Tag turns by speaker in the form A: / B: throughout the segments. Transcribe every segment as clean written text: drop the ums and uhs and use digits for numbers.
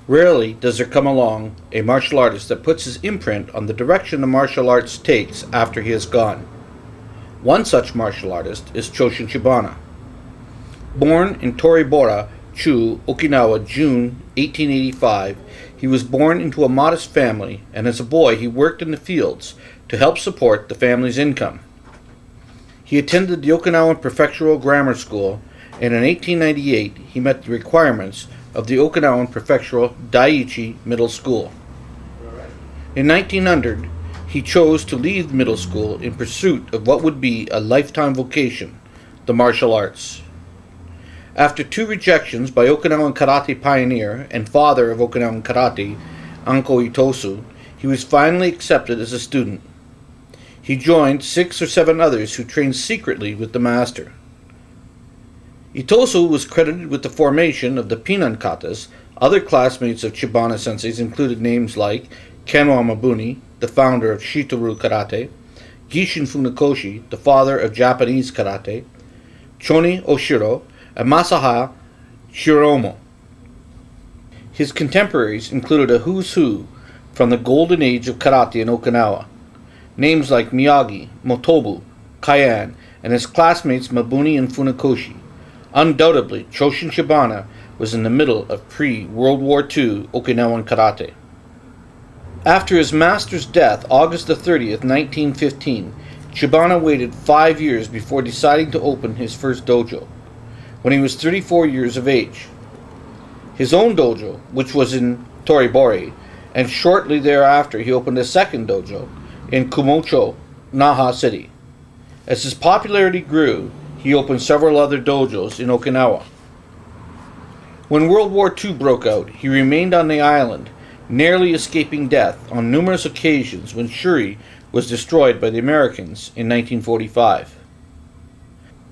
A: Rarely does there come along a martial artist that puts his imprint on the direction the martial arts takes after he has gone. One such martial artist is Shoshin Chibana. Born in Toribora, Chu, Okinawa, June 1885, he was born into a modest family, and as a boy he worked in the fields to help support the family's income. He attended the Okinawan Prefectural Grammar School, and in 1898 he met the requirements of the Okinawan Prefectural Daiichi Middle School. In 1900, he chose to leave middle school in pursuit of what would be a lifetime vocation, the martial arts. After 2 rejections by Okinawan karate pioneer and father of Okinawan karate, Anko Itosu, he was finally accepted as a student. He joined 6 or 7 others who trained secretly with the master. Itosu was credited with the formation of the Pinan katas. Other classmates of Chibana sensei's included names like Kenwa Mabuni, the founder of Shito-Ryu karate, Gishin Funakoshi, the father of Japanese karate, Choni Oshiro, and Masaha Shiromo. His contemporaries included a who's who from the golden age of karate in Okinawa, names like Miyagi, Motobu, Kayan, and his classmates Mabuni and Funakoshi. Undoubtedly, Shoshin Chibana was in the middle of pre-World War II Okinawan karate. After his master's death, August 30th, 1915, Chibana waited 5 years before deciding to open his first dojo, when he was 34 years of age. His own dojo, which was in Toribori, and shortly thereafter he opened a second dojo in Kumocho, Naha City. As his popularity grew, he opened several other dojos in Okinawa. When World War II broke out, he remained on the island, narrowly escaping death on numerous occasions when Shuri was destroyed by the Americans in 1945.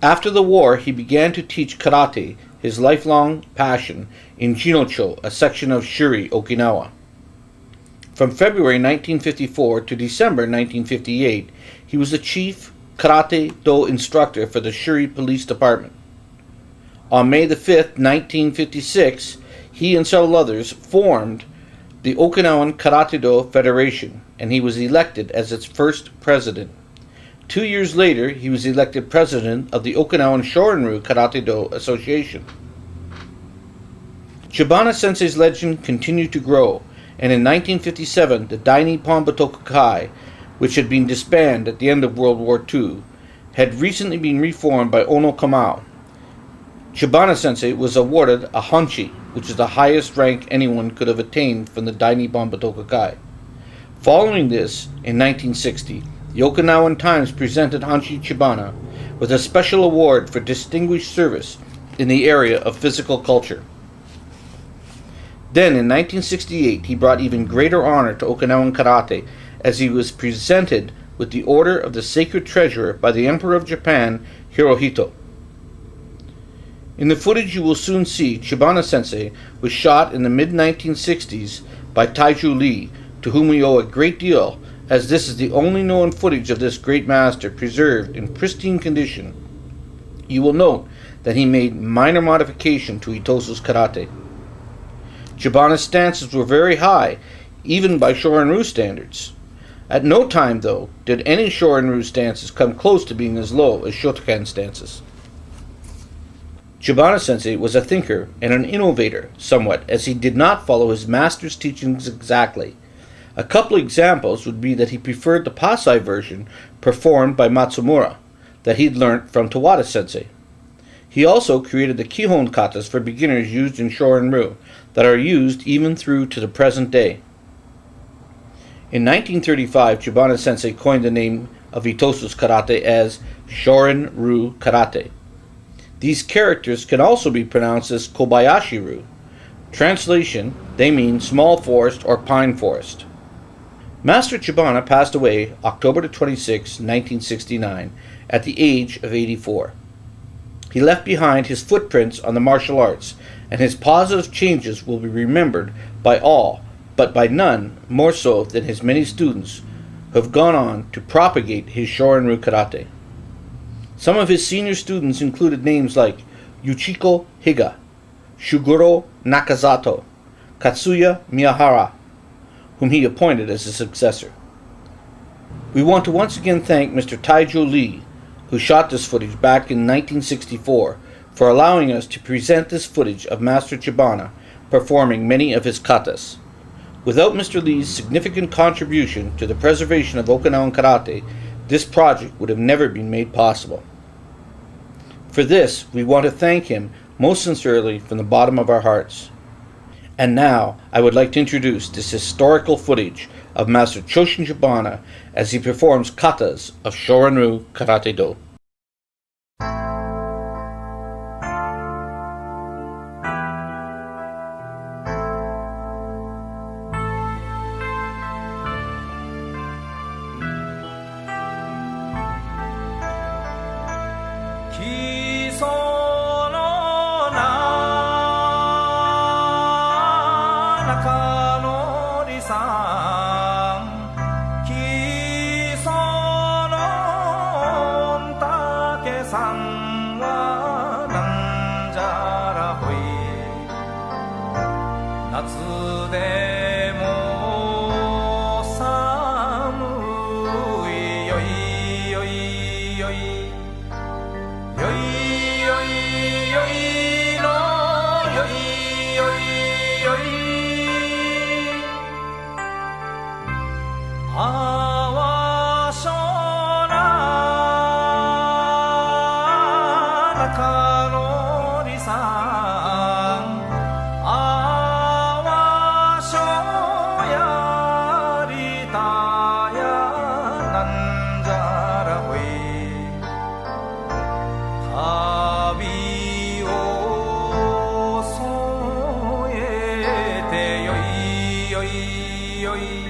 A: After the war, he began to teach karate, his lifelong passion, in Jinocho, a section of Shuri, Okinawa. From February 1954 to December 1958, he was the chief karate do instructor for the Shuri Police Department. On May the 5th, 1956, he and several others formed the Okinawan Karate Do Federation, and he was elected as its first president. 2 years later, he was elected president of the Okinawan Shorin-Ryu Karate Do Association. Chibana Sensei's legend continued to grow, and in 1957, the Dai Nippon Butokukai, which had been disbanded at the end of World War II, had recently been reformed by Ono Kamau. Chibana Sensei was awarded a Hanshi, which is the highest rank anyone could have attained from the Dai Nippon Butokukai. Following this, in 1960, the Okinawan Times presented Hanshi Chibana with a special award for distinguished service in the area of physical culture. Then, in 1968, he brought even greater honor to Okinawan karate as he was presented with the Order of the Sacred Treasure by the Emperor of Japan, Hirohito. In the footage you will soon see, Chibana Sensei was shot in the mid-1960s by Taiju Lee, to whom we owe a great deal, as this is the only known footage of this great master preserved in pristine condition. You will note that he made minor modification to Itosu's karate. Chibana's stances were very high, even by Shorin-Ryu standards. At no time, though, did any Shorin-Ryu stances come close to being as low as Shotokan stances. Chibana Sensei was a thinker and an innovator, somewhat, as he did not follow his master's teachings exactly. A couple examples would be that he preferred the Pasai version performed by Matsumura, that he'd learnt from Tawada Sensei. He also created the Kihon katas for beginners used in Shorin-Ryu, that are used even through to the present day. In 1935, Chibana Sensei coined the name of Itosu's karate as Shorin-Ryu karate. These characters can also be pronounced as Kobayashi-Ryu. Translation, they mean small forest or pine forest. Master Chibana passed away October 26, 1969, at the age of 84. He left behind his footprints on the martial arts, and his positive changes will be remembered by all, but by none more so than his many students who have gone on to propagate his Shorin-Ryu karate. Some of his senior students included names like Yuchiko Higa, Shuguro Nakazato, Katsuya Miyahara, whom he appointed as his successor. We want to once again thank Mr. Taijo Lee, who shot this footage back in 1964, for allowing us to present this footage of Master Chibana performing many of his katas. Without Mr. Lee's significant contribution to the preservation of Okinawan karate, this project would have never been made possible. For this, we want to thank him most sincerely from the bottom of our hearts. And now, I would like to introduce this historical footage of Master Shoshin Chibana as he performs katas of Shorin-Ryu Karate Do.
B: 基礎の中のりさん基礎の御嶽さんはなんじゃらほい夏でも寒いよいよいよいよいよいよいのよいよいよいあわしょな中のりさんあわしょやりたやなんじゃらほい旅を添えてよいよいよい